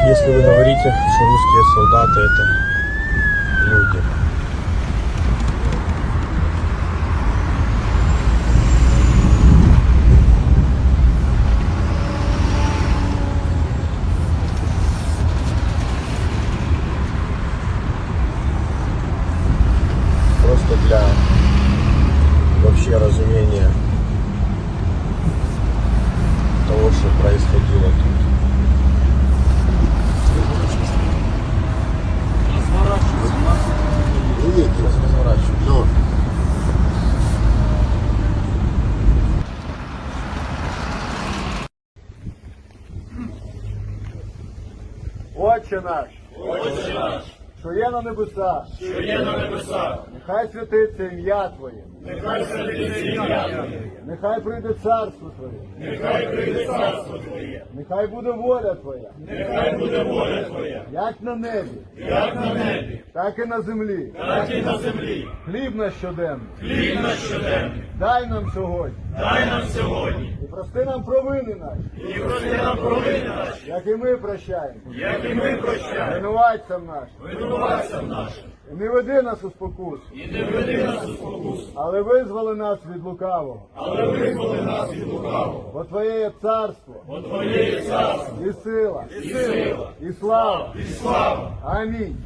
Если вы говорите, что русские солдаты это люди. Просто для вообще разумения того, что происходило тут. Ну. Отче наш, що є на небесах, нехай святиться ім'я Твоє, нехай прийде царство Твоє, нехай буде воля Твоя, як на небі, так і на землі. Хліб наш щоденний, дай нам сьогодні, і прости нам провини наші, як і ми прощаємо, винуватцям нашим. І не веди нас у спокусу, але визволи нас від лукавого. Бо Твоє є царство, і сила, і слава. Амінь.